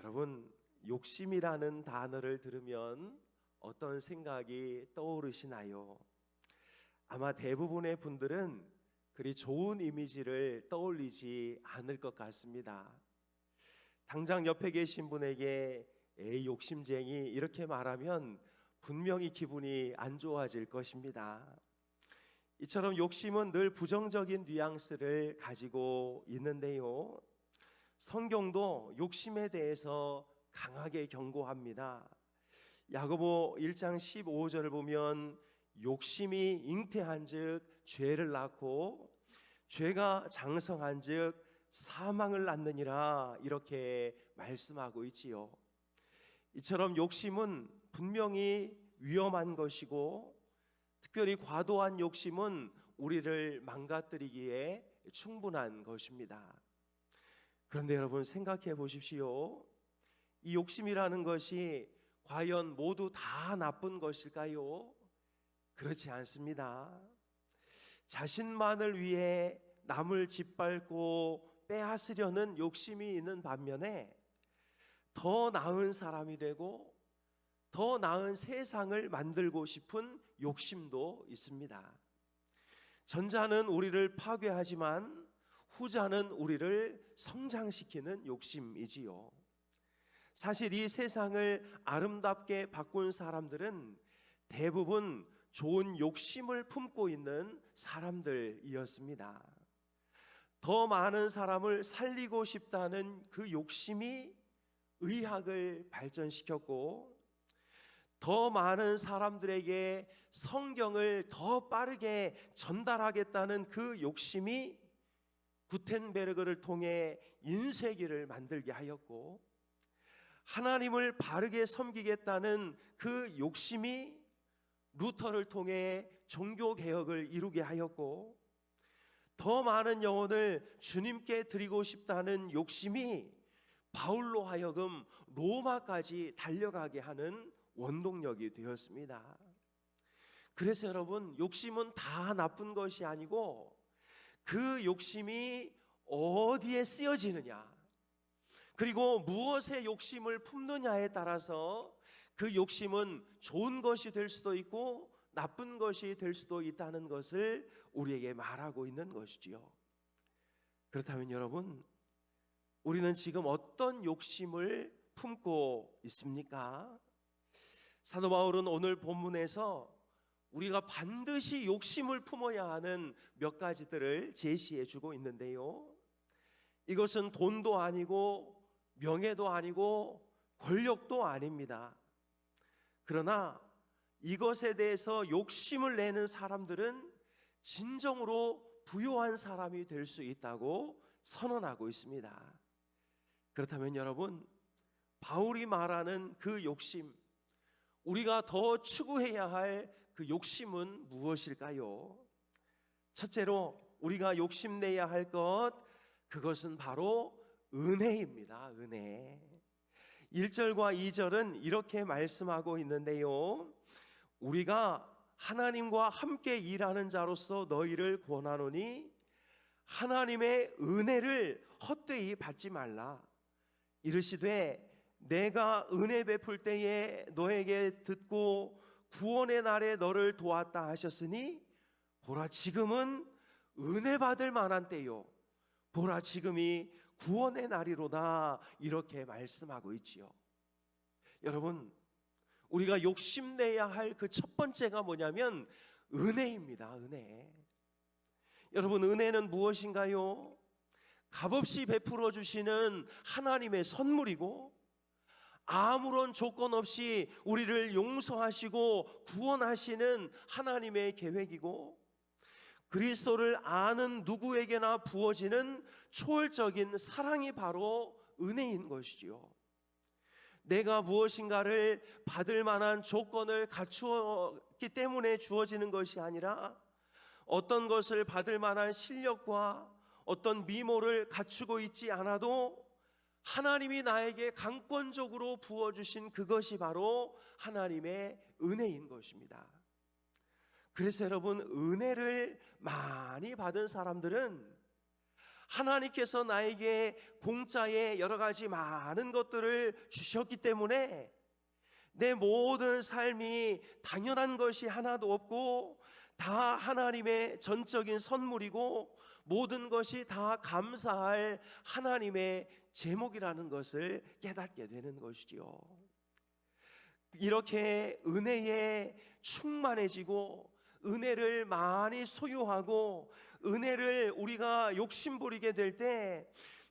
여러분, 욕심이라는 단어를 들으면 어떤 생각이 떠오르시나요? 아마 대부분의 분들은 그리 좋은 이미지를 떠올리지 않을 것 같습니다. 당장 옆에 계신 분에게 에이 욕심쟁이 이렇게 말하면 분명히 기분이 안 좋아질 것입니다. 이처럼 욕심은 늘 부정적인 뉘앙스를 가지고 있는데요, 성경도 욕심에 대해서 강하게 경고합니다. 야고보 1장 15절을 보면 욕심이 잉태한즉 죄를 낳고 죄가 장성한즉 사망을 낳느니라, 이렇게 말씀하고 있지요. 이처럼 욕심은 분명히 위험한 것이고, 특별히 과도한 욕심은 우리를 망가뜨리기에 충분한 것입니다. 그런데 여러분, 생각해 보십시오. 이 욕심이라는 것이 과연 모두 다 나쁜 것일까요? 그렇지 않습니다. 자신만을 위해 남을 짓밟고 빼앗으려는 욕심이 있는 반면에 더 나은 사람이 되고 더 나은 세상을 만들고 싶은 욕심도 있습니다. 전자는 우리를 파괴하지만 후자는 우리를 성장시키는 욕심이지요. 사실 이 세상을 아름답게 바꾼 사람들은 대부분 좋은 욕심을 품고 있는 사람들이었습니다. 더 많은 사람을 살리고 싶다는 그 욕심이 의학을 발전시켰고, 더 많은 사람들에게 성경을 더 빠르게 전달하겠다는 그 욕심이 구텐베르그를 통해 인쇄기를 만들게 하였고, 하나님을 바르게 섬기겠다는 그 욕심이 루터를 통해 종교개혁을 이루게 하였고, 더 많은 영혼을 주님께 드리고 싶다는 욕심이 바울로 하여금 로마까지 달려가게 하는 원동력이 되었습니다. 그래서 여러분, 욕심은 다 나쁜 것이 아니고 그 욕심이 어디에 쓰여지느냐, 그리고 무엇에 욕심을 품느냐에 따라서 그 욕심은 좋은 것이 될 수도 있고 나쁜 것이 될 수도 있다는 것을 우리에게 말하고 있는 것이지요. 그렇다면 여러분, 우리는 지금 어떤 욕심을 품고 있습니까? 사도 바울은 오늘 본문에서 우리가 반드시 욕심을 품어야 하는 몇 가지들을 제시해 주고 있는데요, 이것은 돈도 아니고 명예도 아니고 권력도 아닙니다. 그러나 이것에 대해서 욕심을 내는 사람들은 진정으로 부요한 사람이 될 수 있다고 선언하고 있습니다. 그렇다면 여러분, 바울이 말하는 그 욕심, 우리가 더 추구해야 할 그 욕심은 무엇일까요? 첫째로 우리가 욕심내야 할 것, 그것은 바로 은혜입니다. 은혜. 1절과 2절은 이렇게 말씀하고 있는데요, 우리가 하나님과 함께 일하는 자로서 너희를 권하노니 하나님의 은혜를 헛되이 받지 말라. 이르시되 내가 은혜 베풀 때에 너에게 듣고 구원의 날에 너를 도왔다 하셨으니 보라 지금은 은혜 받을 만한 때요, 보라 지금이 구원의 날이로다, 이렇게 말씀하고 있지요. 여러분, 우리가 욕심내야 할 그 첫 번째가 뭐냐면 은혜입니다. 은혜. 여러분, 은혜는 무엇인가요? 값없이 베풀어 주시는 하나님의 선물이고, 아무런 조건 없이 우리를 용서하시고 구원하시는 하나님의 계획이고, 그리스도를 아는 누구에게나 부어지는 초월적인 사랑이 바로 은혜인 것이지요. 내가 무엇인가를 받을 만한 조건을 갖추었기 때문에 주어지는 것이 아니라, 어떤 것을 받을 만한 실력과 어떤 미모를 갖추고 있지 않아도 하나님이 나에게 강권적으로 부어주신 그것이 바로 하나님의 은혜인 것입니다. 그래서 여러분, 은혜를 많이 받은 사람들은 하나님께서 나에게 공짜에 여러 가지 많은 것들을 주셨기 때문에 내 모든 삶이 당연한 것이 하나도 없고 다 하나님의 전적인 선물이고 모든 것이 다 감사할 하나님의 제목이라는 것을 깨닫게 되는 것이지요. 이렇게 은혜에 충만해지고 은혜를 많이 소유하고 은혜를 우리가 욕심부리게 될 때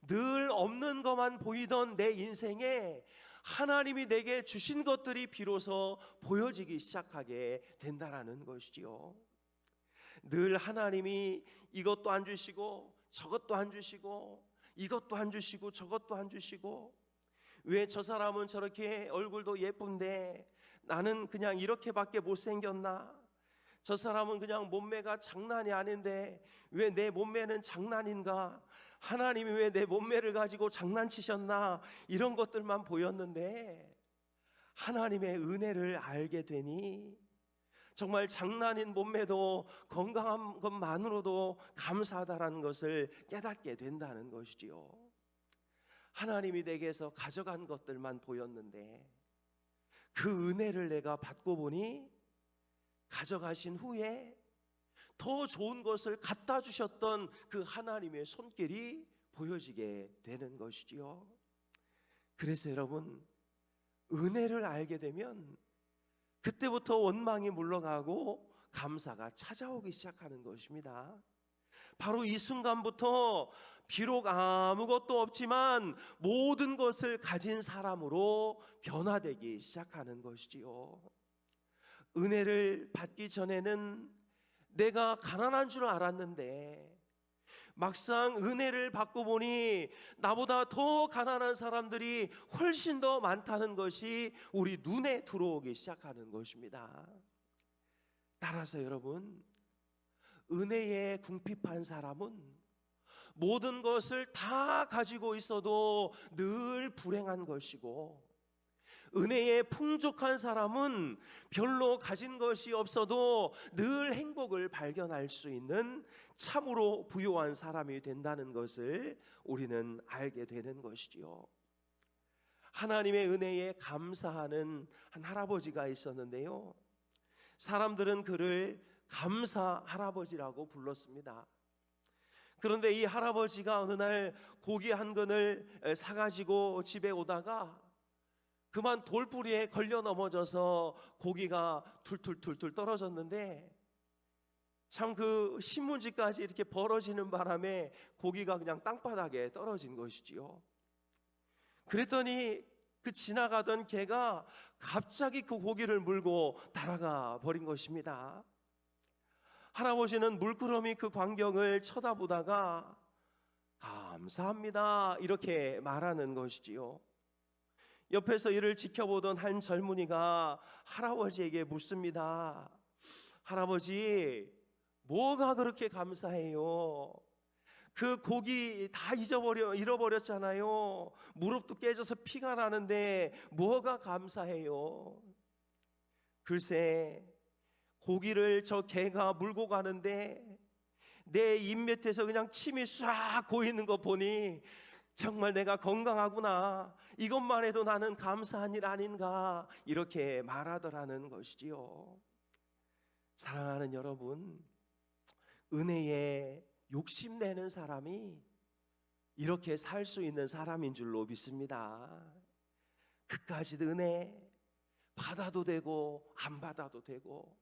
늘 없는 것만 보이던 내 인생에 하나님이 내게 주신 것들이 비로소 보여지기 시작하게 된다라는 것이지요. 늘 하나님이 이것도 안 주시고 저것도 안 주시고 이것도 안 주시고 저것도 안 주시고, 왜 저 사람은 저렇게 얼굴도 예쁜데 나는 그냥 이렇게밖에 못생겼나? 저 사람은 그냥 몸매가 장난이 아닌데 왜 내 몸매는 장난인가? 하나님이 왜 내 몸매를 가지고 장난치셨나? 이런 것들만 보였는데 하나님의 은혜를 알게 되니 정말 장난인 몸매도 건강한 것만으로도 감사하다라는 것을 깨닫게 된다는 것이지요. 하나님이 내게서 가져간 것들만 보였는데 그 은혜를 내가 받고 보니 가져가신 후에 더 좋은 것을 갖다 주셨던 그 하나님의 손길이 보여지게 되는 것이지요. 그래서 여러분, 은혜를 알게 되면 그때부터 원망이 물러가고 감사가 찾아오기 시작하는 것입니다. 바로 이 순간부터 비록 아무것도 없지만 모든 것을 가진 사람으로 변화되기 시작하는 것이지요. 은혜를 받기 전에는 내가 가난한 줄 알았는데 막상 은혜를 받고 보니 나보다 더 가난한 사람들이 훨씬 더 많다는 것이 우리 눈에 들어오기 시작하는 것입니다. 따라서 여러분, 은혜에 궁핍한 사람은 모든 것을 다 가지고 있어도 늘 불행한 것이고, 은혜에 풍족한 사람은 별로 가진 것이 없어도 늘 행복을 발견할 수 있는 참으로 부유한 사람이 된다는 것을 우리는 알게 되는 것이지요. 하나님의 은혜에 감사하는 한 할아버지가 있었는데요, 사람들은 그를 감사 할아버지라고 불렀습니다. 그런데 이 할아버지가 어느 날 고기 한 근을 사가지고 집에 오다가 그만 돌부리에 걸려 넘어져서 고기가 툴툴툴툴 떨어졌는데, 참 그 신문지까지 이렇게 벌어지는 바람에 고기가 그냥 땅바닥에 떨어진 것이지요. 그랬더니 그 지나가던 개가 갑자기 그 고기를 물고 날아가 버린 것입니다. 할아버지는 물끄러미 그 광경을 쳐다보다가 감사합니다 이렇게 말하는 것이지요. 옆에서 이를 지켜보던 한 젊은이가 할아버지에게 묻습니다. 할아버지, 뭐가 그렇게 감사해요? 그 고기 다 잃어버렸잖아요. 무릎도 깨져서 피가 나는데 뭐가 감사해요? 글쎄, 고기를 저 개가 물고 가는데 내 입밑에서 그냥 침이 싹 고이는 거 보니 정말 내가 건강하구나, 이것만 해도 나는 감사한 일 아닌가, 이렇게 말하더라는 것이지요. 사랑하는 여러분, 은혜에 욕심내는 사람이 이렇게 살 수 있는 사람인 줄로 믿습니다. 그까짓 은혜 받아도 되고 안 받아도 되고,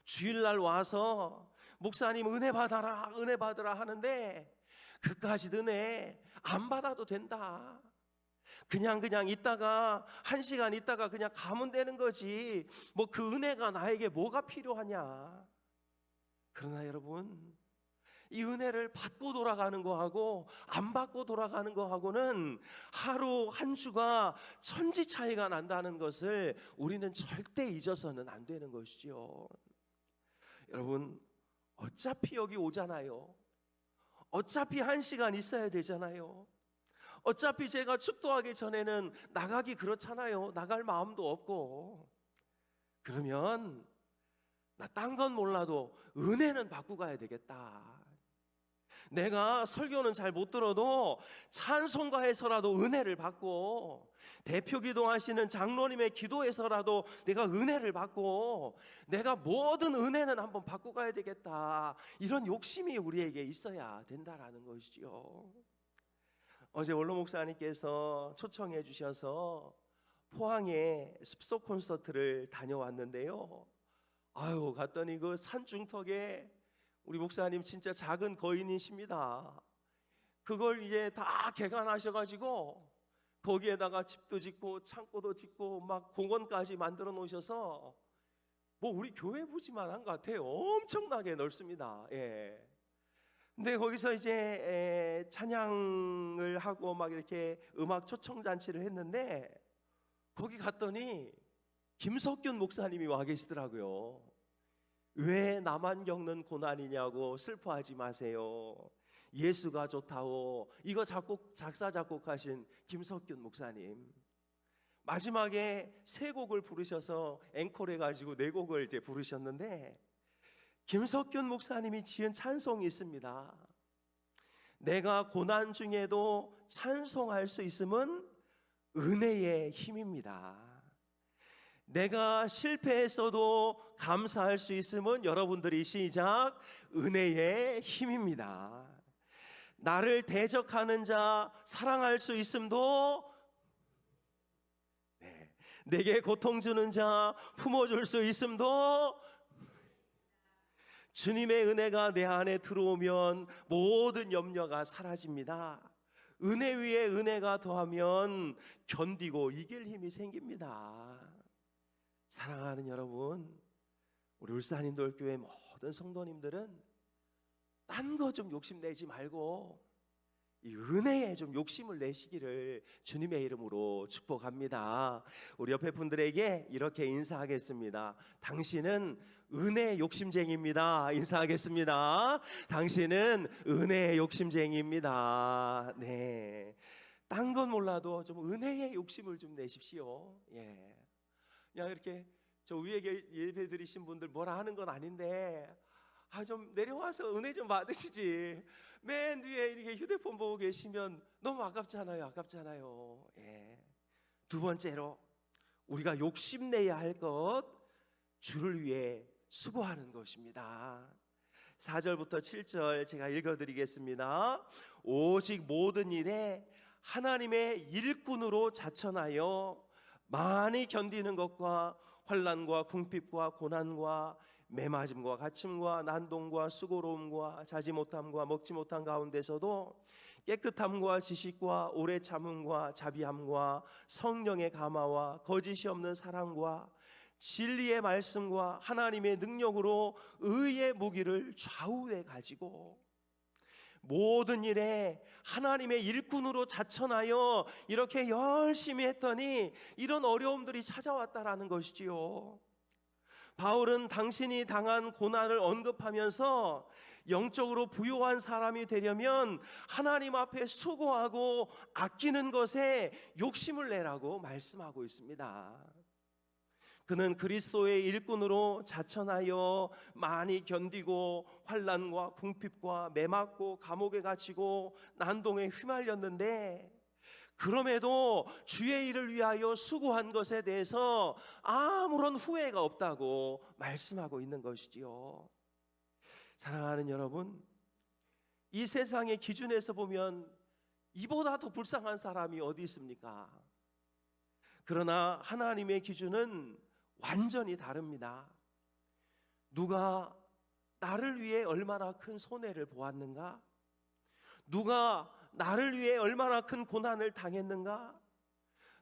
주일날 와서 목사님 은혜 받아라 은혜 받으라 하는데 그까짓 은혜 안 받아도 된다. 그냥 있다가 1시간 있다가 그냥 가면 되는 거지, 뭐 그 은혜가 나에게 뭐가 필요하냐. 그러나 여러분, 이 은혜를 받고 돌아가는 거하고 안 받고 돌아가는 거하고는 하루 한 주가 천지 차이가 난다는 것을 우리는 절대 잊어서는 안 되는 것이죠. 여러분, 어차피 여기 오잖아요. 어차피 1시간 있어야 되잖아요. 어차피 제가 축도하기 전에는 나가기 그렇잖아요. 나갈 마음도 없고. 그러면 나 딴 건 몰라도 은혜는 받고 가야 되겠다. 내가 설교는 잘 못 들어도 찬송가에서라도 은혜를 받고, 대표 기도하시는 장로님의 기도에서라도 내가 은혜를 받고, 내가 모든 은혜는 한번 받고 가야 되겠다, 이런 욕심이 우리에게 있어야 된다라는 것이죠. 어제 원로 목사님께서 초청해 주셔서 포항에 습속 콘서트를 다녀왔는데요. 아유, 갔더니 그 산중턱에 우리 목사님 진짜 작은 거인이십니다. 그걸 이제 다 개간하셔가지고 거기에다가 집도 짓고 창고도 짓고 막 공원까지 만들어 놓으셔서 뭐 우리 교회 부지만한 것 같아요. 엄청나게 넓습니다. 예. 근데 거기서 이제 찬양을 하고 막 이렇게 음악 초청 잔치를 했는데, 거기 갔더니 김석균 목사님이 와 계시더라고요. 왜 나만 겪는 고난이냐고 슬퍼하지 마세요. 예수가 좋다오. 이거 작사 작곡하신 김석균 목사님. 마지막에 세 곡을 부르셔서 앵콜해 가지고 네 곡을 이제 부르셨는데, 김석균 목사님이 지은 찬송이 있습니다. 내가 고난 중에도 찬송할 수 있음은 은혜의 힘입니다. 내가 실패했어도 감사할 수 있음은, 여러분들이 시작, 은혜의 힘입니다. 나를 대적하는 자 사랑할 수 있음도, 내게 고통 주는 자 품어줄 수 있음도, 주님의 은혜가 내 안에 들어오면 모든 염려가 사라집니다. 은혜 위에 은혜가 더하면 견디고 이길 힘이 생깁니다. 사랑하는 여러분, 우리 울산인돌교회 모든 성도님들은 딴 거 좀 욕심내지 말고 이 은혜에 좀 욕심을 내시기를 주님의 이름으로 축복합니다. 우리 옆에 분들에게 이렇게 인사하겠습니다. 당신은 은혜의 욕심쟁이입니다. 인사하겠습니다. 당신은 은혜의 욕심쟁이입니다. 네, 딴 건 몰라도 좀 은혜의 욕심을 좀 내십시오. 예. 그냥 이렇게 저 위에 예배 드리신 분들 뭐라 하는 건 아닌데, 좀 내려와서 은혜 좀 받으시지. 맨 뒤에 이렇게 휴대폰 보고 계시면 너무 아깝잖아요. 아깝잖아요. 예. 두 번째로 우리가 욕심내야 할 것, 주를 위해 수고하는 것입니다. 4절부터 7절 제가 읽어드리겠습니다. 오직 모든 일에 하나님의 일꾼으로 자천하여 많이 견디는 것과 환난과 궁핍과 고난과 매맞음과 갇힘과 난동과 수고로움과 자지 못함과 먹지 못한 가운데서도 깨끗함과 지식과 오래 참음과 자비함과 성령의 감화와 거짓이 없는 사랑과 진리의 말씀과 하나님의 능력으로 의의 무기를 좌우에 가지고 모든 일에 하나님의 일꾼으로 자천하여 이렇게 열심히 했더니 이런 어려움들이 찾아왔다라는 것이지요. 바울은 당신이 당한 고난을 언급하면서 영적으로 부유한 사람이 되려면 하나님 앞에 수고하고 아끼는 것에 욕심을 내라고 말씀하고 있습니다. 그는 그리스도의 일꾼으로 자천하여 많이 견디고 환난과 궁핍과 매맞고 감옥에 갇히고 난동에 휘말렸는데, 그럼에도 주의 일을 위하여 수고한 것에 대해서 아무런 후회가 없다고 말씀하고 있는 것이지요. 사랑하는 여러분, 이 세상의 기준에서 보면 이보다 더 불쌍한 사람이 어디 있습니까? 그러나 하나님의 기준은 완전히 다릅니다. 누가 나를 위해 얼마나 큰 손해를 보았는가? 누가 나를 위해 얼마나 큰 고난을 당했는가?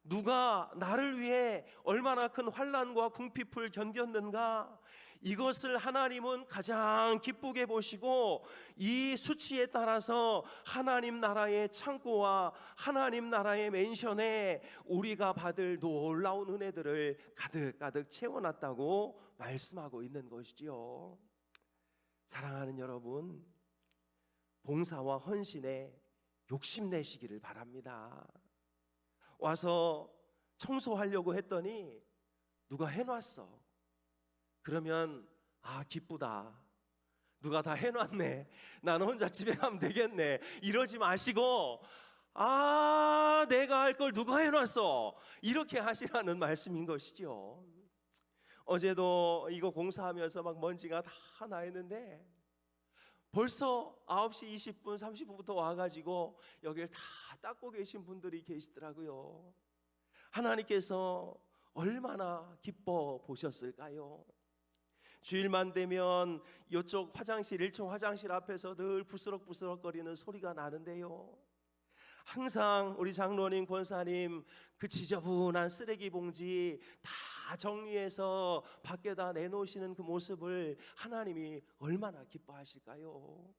누가 나를 위해 얼마나 큰 환난과 궁핍을 견뎠는가? 이것을 하나님은 가장 기쁘게 보시고 이 수치에 따라서 하나님 나라의 창고와 하나님 나라의 맨션에 우리가 받을 놀라운 은혜들을 가득가득 채워놨다고 말씀하고 있는 것이지요. 사랑하는 여러분, 봉사와 헌신에 욕심내시기를 바랍니다. 와서 청소하려고 했더니 누가 해놨어. 그러면 기쁘다. 누가 다 해놨네. 나는 혼자 집에 가면 되겠네. 이러지 마시고 내가 할 걸 누가 해놨어. 이렇게 하시라는 말씀인 것이죠. 어제도 이거 공사하면서 막 먼지가 다 나 있는데 벌써 9시 20분 30분부터 와가지고 여기를 다 닦고 계신 분들이 계시더라고요. 하나님께서 얼마나 기뻐 보셨을까요? 주일만 되면 이쪽 화장실 1층 화장실 앞에서 늘 부스럭부스럭거리는 소리가 나는데요, 항상 우리 장로님 권사님 그 지저분한 쓰레기 봉지 다 정리해서 밖에다 내놓으시는 그 모습을 하나님이 얼마나 기뻐하실까요?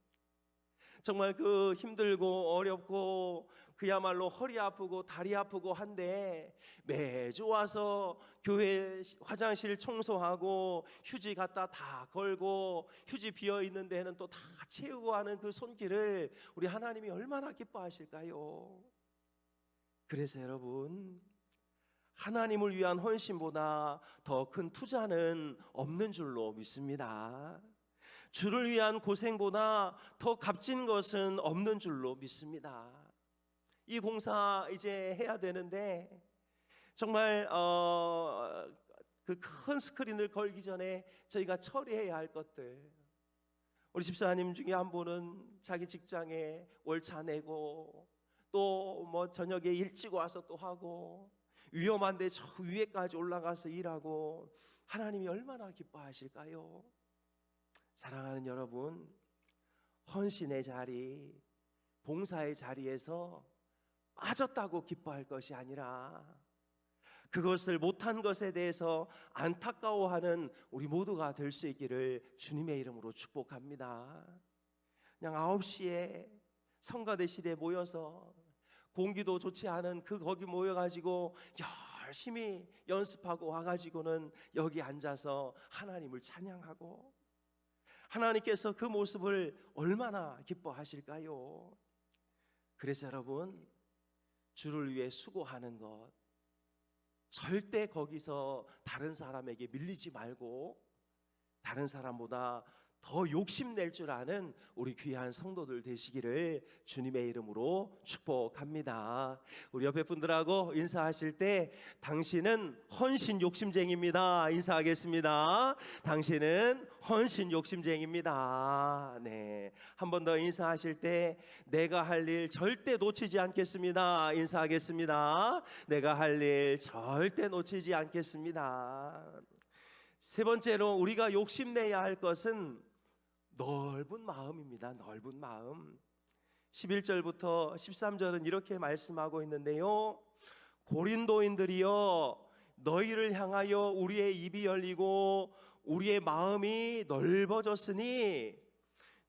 정말 그 힘들고 어렵고 그야말로 허리 아프고 다리 아프고 한데 매주 와서 교회 화장실 청소하고 휴지 갖다 다 걸고 휴지 비어 있는 데는 또 다 채우고 하는 그 손길을 우리 하나님이 얼마나 기뻐하실까요? 그래서 여러분, 하나님을 위한 헌신보다 더 큰 투자는 없는 줄로 믿습니다. 주를 위한 고생보다 더 값진 것은 없는 줄로 믿습니다. 이 공사 이제 해야 되는데 정말 그 큰 스크린을 걸기 전에 저희가 처리해야 할 것들, 우리 집사님 중에 한 분은 자기 직장에 월차 내고 또 뭐 저녁에 일찍 와서 또 하고 위험한데 저 위에까지 올라가서 일하고, 하나님이 얼마나 기뻐하실까요? 사랑하는 여러분, 헌신의 자리, 봉사의 자리에서 빠졌다고 기뻐할 것이 아니라 그것을 못한 것에 대해서 안타까워하는 우리 모두가 될 수 있기를 주님의 이름으로 축복합니다. 그냥 9시에 성가대실에 모여서 공기도 좋지 않은 거기 모여가지고 열심히 연습하고 와가지고는 여기 앉아서 하나님을 찬양하고, 하나님께서 그 모습을 얼마나 기뻐하실까요? 그래서 여러분, 주를 위해 수고하는 것, 절대 거기서 다른 사람에게 밀리지 말고 다른 사람보다 더 욕심낼 줄 아는 우리 귀한 성도들 되시기를 주님의 이름으로 축복합니다. 우리 옆에 분들하고 인사하실 때 당신은 헌신 욕심쟁입니다 인사하겠습니다. 당신은 헌신 욕심쟁입니다. 네, 한 번 더 인사하실 때 내가 할 일 절대 놓치지 않겠습니다 인사하겠습니다. 내가 할 일 절대 놓치지 않겠습니다. 세 번째로 우리가 욕심내야 할 것은 넓은 마음입니다. 넓은 마음. 11절부터 13절은 이렇게 말씀하고 있는데요, 고린도인들이여, 너희를 향하여 우리의 입이 열리고 우리의 마음이 넓어졌으니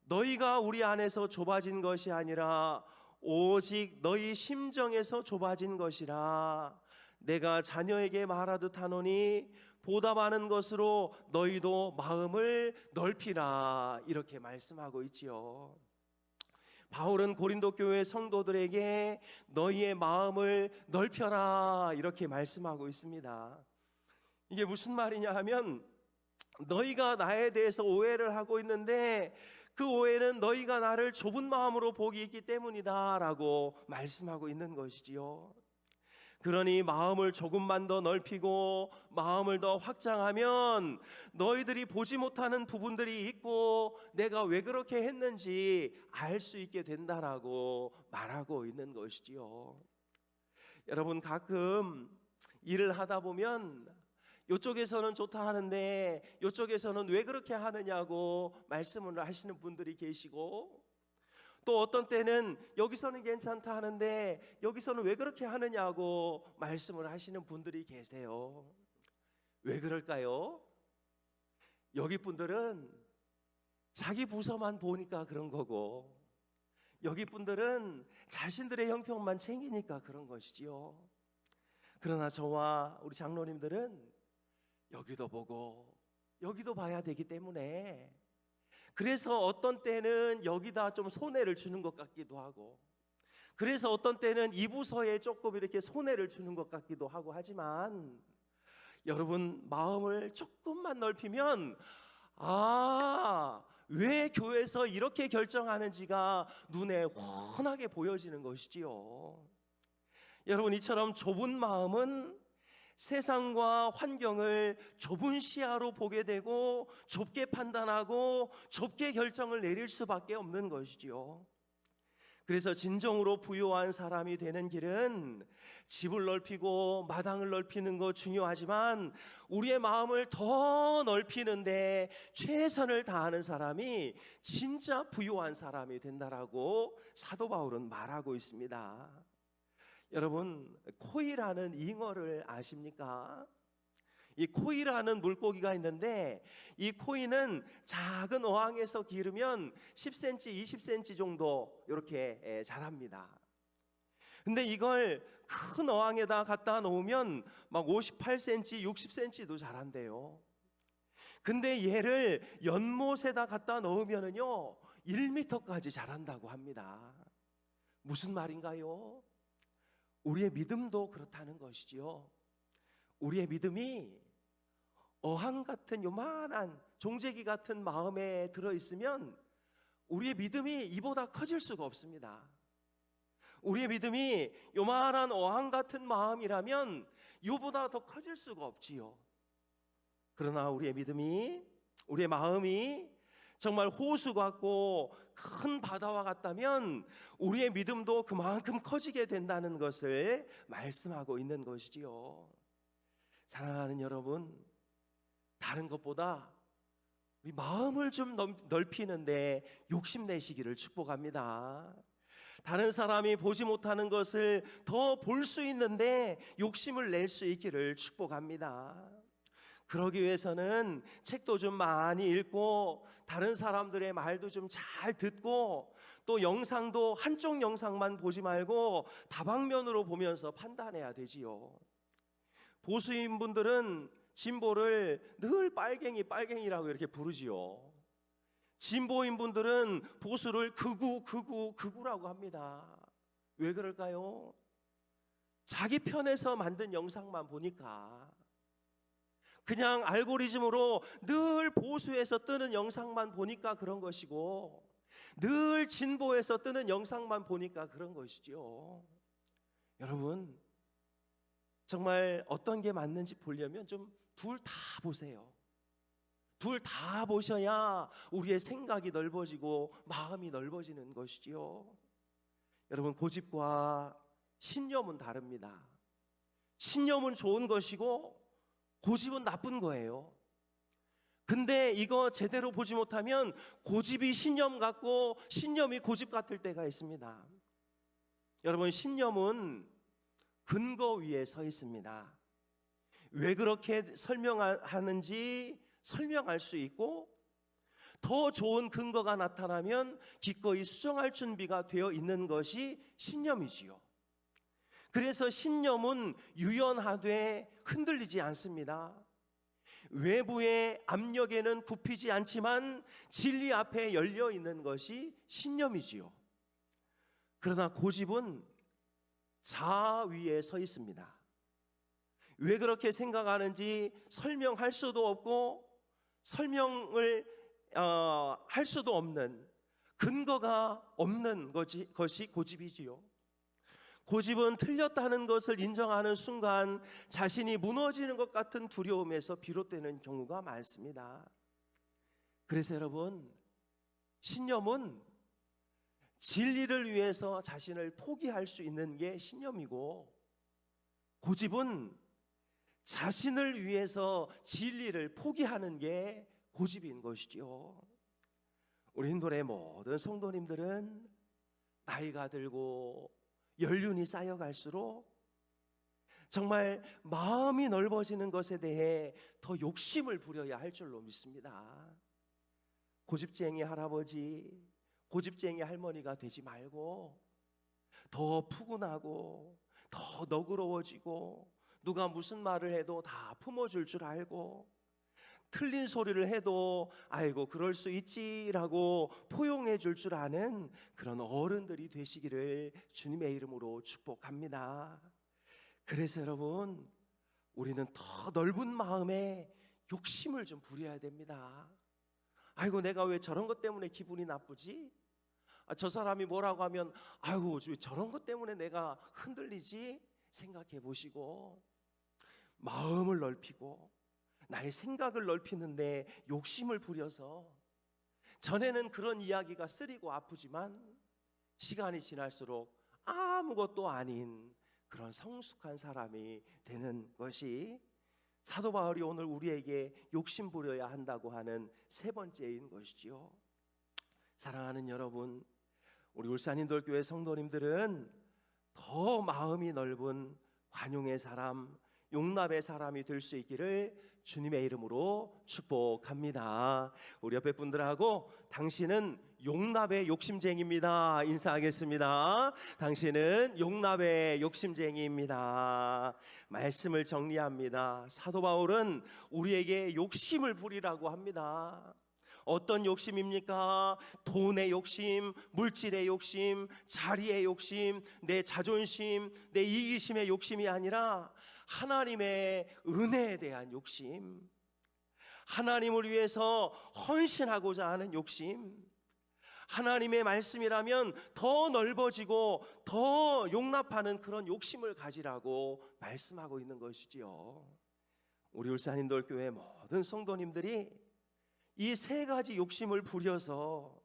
너희가 우리 안에서 좁아진 것이 아니라 오직 너희 심정에서 좁아진 것이라. 내가 자녀에게 말하듯 하노니 보다 많은 것으로 너희도 마음을 넓히라. 이렇게 말씀하고 있지요. 바울은 고린도 교회 성도들에게 너희의 마음을 넓혀라 이렇게 말씀하고 있습니다. 이게 무슨 말이냐 하면, 너희가 나에 대해서 오해를 하고 있는데 그 오해는 너희가 나를 좁은 마음으로 보기 있기 때문이다 라고 말씀하고 있는 것이지요. 그러니 마음을 조금만 더 넓히고 마음을 더 확장하면 너희들이 보지 못하는 부분들이 있고 내가 왜 그렇게 했는지 알 수 있게 된다라고 말하고 있는 것이지요. 여러분, 가끔 일을 하다 보면 이쪽에서는 좋다 하는데 이쪽에서는 왜 그렇게 하느냐고 말씀을 하시는 분들이 계시고, 또 어떤 때는 여기서는 괜찮다 하는데 여기서는 왜 그렇게 하느냐고 말씀을 하시는 분들이 계세요. 왜 그럴까요? 여기 분들은 자기 부서만 보니까 그런 거고, 여기 분들은 자신들의 형편만 챙기니까 그런 것이지요. 그러나 저와 우리 장로님들은 여기도 보고 여기도 봐야 되기 때문에, 그래서 어떤 때는 여기다 좀 손해를 주는 것 같기도 하고, 그래서 어떤 때는 이 부서에 조금 이렇게 손해를 주는 것 같기도 하고 하지만, 여러분 마음을 조금만 넓히면 왜 교회에서 이렇게 결정하는지가 눈에 훤하게 보여지는 것이지요. 여러분, 이처럼 좁은 마음은 세상과 환경을 좁은 시야로 보게 되고 좁게 판단하고 좁게 결정을 내릴 수밖에 없는 것이지요. 그래서 진정으로 부유한 사람이 되는 길은 집을 넓히고 마당을 넓히는 거 중요하지만 우리의 마음을 더 넓히는데 최선을 다하는 사람이 진짜 부유한 사람이 된다라고 사도 바울은 말하고 있습니다. 여러분, 코이라는 잉어를 아십니까? 이 코이라는 물고기가 있는데 이 코이는 작은 어항에서 기르면 10cm, 20cm 정도 이렇게 자랍니다. 근데 이걸 큰 어항에다 갖다 놓으면 막 58cm, 60cm도 자란대요. 근데 얘를 연못에다 갖다 넣으면은요 1m까지 자란다고 합니다. 무슨 말인가요? 우리의 믿음도 그렇다는 것이지요. 우리의 믿음이 어항 같은 요만한 종재기 같은 마음에 들어있으면 우리의 믿음이 이보다 커질 수가 없습니다. 우리의 믿음이 요만한 어항 같은 마음이라면 이보다 더 커질 수가 없지요. 그러나 우리의 믿음이, 우리의 마음이 정말 호수 같고 큰 바다와 같다면 우리의 믿음도 그만큼 커지게 된다는 것을 말씀하고 있는 것이지요. 사랑하는 여러분, 다른 것보다 우리 마음을 좀 넓히는데 욕심내시기를 축복합니다. 다른 사람이 보지 못하는 것을 더 볼 수 있는데 욕심을 낼 수 있기를 축복합니다. 그러기 위해서는 책도 좀 많이 읽고 다른 사람들의 말도 좀 잘 듣고 또 영상도 한쪽 영상만 보지 말고 다방면으로 보면서 판단해야 되지요. 보수인 분들은 진보를 늘 빨갱이라고 이렇게 부르지요. 진보인 분들은 보수를 극우라고 합니다. 왜 그럴까요? 자기 편에서 만든 영상만 보니까, 그냥 알고리즘으로 늘 보수에서 뜨는 영상만 보니까 그런 것이고 늘 진보에서 뜨는 영상만 보니까 그런 것이죠. 여러분, 정말 어떤 게 맞는지 보려면 좀 둘 다 보세요. 둘 다 보셔야 우리의 생각이 넓어지고 마음이 넓어지는 것이지요. 여러분, 고집과 신념은 다릅니다. 신념은 좋은 것이고 고집은 나쁜 거예요. 근데 이거 제대로 보지 못하면 고집이 신념 같고 신념이 고집 같을 때가 있습니다. 여러분, 신념은 근거 위에 서 있습니다. 왜 그렇게 설명하는지 설명할 수 있고 더 좋은 근거가 나타나면 기꺼이 수정할 준비가 되어 있는 것이 신념이지요. 그래서 신념은 유연하되 흔들리지 않습니다. 외부의 압력에는 굽히지 않지만 진리 앞에 열려 있는 것이 신념이지요. 그러나 고집은 자아 위에 서 있습니다. 왜 그렇게 생각하는지 설명할 수도 없고 설명을 할 수도 없는, 근거가 없는 것이 고집이지요. 고집은 틀렸다는 것을 인정하는 순간 자신이 무너지는 것 같은 두려움에서 비롯되는 경우가 많습니다. 그래서 여러분, 신념은 진리를 위해서 자신을 포기할 수 있는 게 신념이고, 고집은 자신을 위해서 진리를 포기하는 게 고집인 것이죠. 우리 인도의 모든 성도님들은 나이가 들고 연륜이 쌓여갈수록 정말 마음이 넓어지는 것에 대해 더 욕심을 부려야 할 줄로 믿습니다. 고집쟁이 할아버지, 고집쟁이 할머니가 되지 말고 더 푸근하고 더 너그러워지고 누가 무슨 말을 해도 다 품어줄 줄 알고 틀린 소리를 해도 아이고 그럴 수 있지라고 포용해 줄 줄 아는 그런 어른들이 되시기를 주님의 이름으로 축복합니다. 그래서 여러분, 우리는 더 넓은 마음에 욕심을 좀 부려야 됩니다. 아이고 내가 왜 저런 것 때문에 기분이 나쁘지? 저 사람이 뭐라고 하면 아이고 왜 저런 것 때문에 내가 흔들리지? 생각해 보시고 마음을 넓히고 나의 생각을 넓히는데 욕심을 부려서, 전에는 그런 이야기가 쓰리고 아프지만 시간이 지날수록 아무것도 아닌 그런 성숙한 사람이 되는 것이 사도 바울이 오늘 우리에게 욕심 부려야 한다고 하는 세 번째인 것이지요. 사랑하는 여러분, 우리 울산인돌교회 성도님들은 더 마음이 넓은 관용의 사람, 용납의 사람이 될 수 있기를 주님의 이름으로 축복합니다. 우리 옆에 분들하고 당신은 용납의 욕심쟁이입니다 인사하겠습니다. 당신은 용납의 욕심쟁이입니다. 말씀을 정리합니다. 사도 바울은 우리에게 욕심을 부리라고 합니다. 어떤 욕심입니까? 돈의 욕심, 물질의 욕심, 자리의 욕심, 내 자존심, 내 이기심의 욕심이 아니라 하나님의 은혜에 대한 욕심, 하나님을 위해서 헌신하고자 하는 욕심, 하나님의 말씀이라면 더 넓어지고 더 용납하는 그런 욕심을 가지라고 말씀하고 있는 것이지요. 우리 울산인돌교회 모든 성도님들이 이 세 가지 욕심을 부려서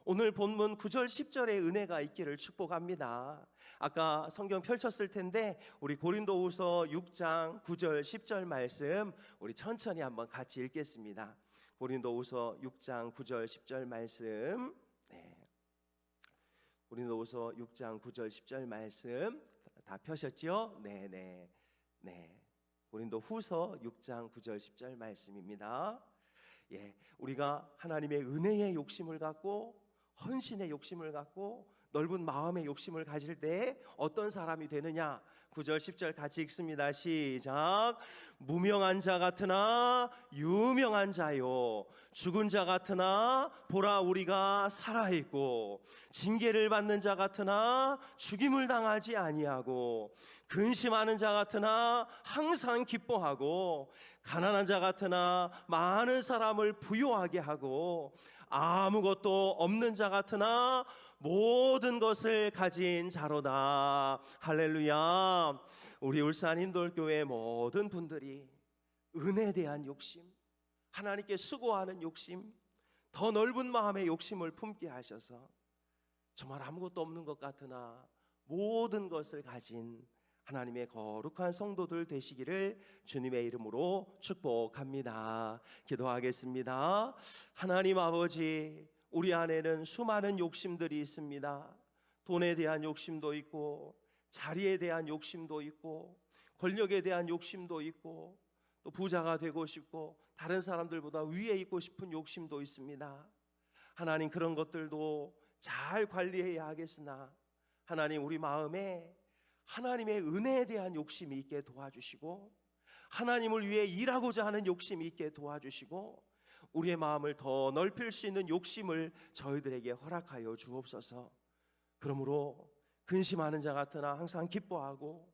오늘 본문 9절 10절의 은혜가 있기를 축복합니다. 아까 성경 펼쳤을 텐데 우리 고린도후서 6장 9절 10절 말씀 우리 천천히 한번 같이 읽겠습니다. 고린도후서 6장 9절 10절 말씀, 고린도후서 6장 9절 10절 말씀 다 펴셨죠? 네. 고린도후서 6장 9절 10절 말씀입니다. 우리가 하나님의 은혜의 욕심을 갖고 헌신의 욕심을 갖고 넓은 마음의 욕심을 가질 때 어떤 사람이 되느냐? 9절 10절 같이 읽습니다. 시작. 무명한 자 같으나 유명한 자요, 죽은 자 같으나 보라 우리가 살아있고, 징계를 받는 자 같으나 죽임을 당하지 아니하고, 근심하는 자 같으나 항상 기뻐하고, 가난한 자 같으나 많은 사람을 부요하게 하고, 아무것도 없는 자 같으나 모든 것을 가진 자로다. 할렐루야. 우리 울산인돌교회 모든 분들이 은혜에 대한 욕심, 하나님께 수고하는 욕심, 더 넓은 마음의 욕심을 품게 하셔서 정말 아무것도 없는 것 같으나 모든 것을 가진 하나님의 거룩한 성도들 되시기를 주님의 이름으로 축복합니다. 기도하겠습니다. 하나님 아버지, 우리 안에는 수많은 욕심들이 있습니다. 돈에 대한 욕심도 있고, 자리에 대한 욕심도 있고, 권력에 대한 욕심도 있고, 또 부자가 되고 싶고 다른 사람들보다 위에 있고 싶은 욕심도 있습니다. 하나님, 그런 것들도 잘 관리해야 하겠으나 하나님, 우리 마음에 하나님의 은혜에 대한 욕심이 있게 도와주시고, 하나님을 위해 일하고자 하는 욕심이 있게 도와주시고, 우리의 마음을 더 넓힐 수 있는 욕심을 저희들에게 허락하여 주옵소서. 그러므로 근심하는 자 같으나 항상 기뻐하고,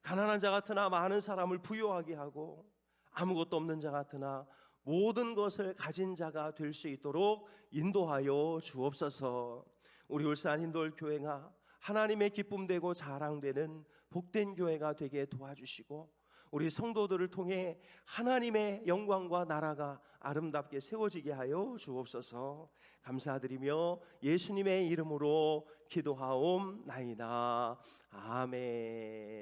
가난한 자 같으나 많은 사람을 부요하게 하고, 아무것도 없는 자 같으나 모든 것을 가진 자가 될 수 있도록 인도하여 주옵소서. 우리 울산인돌교회가 하나님의 기쁨되고 자랑되는 복된 교회가 되게 도와주시고, 우리 성도들을 통해 하나님의 영광과 나라가 아름답게 세워지게 하여 주옵소서. 감사드리며 예수님의 이름으로 기도하옵나이다. 아멘.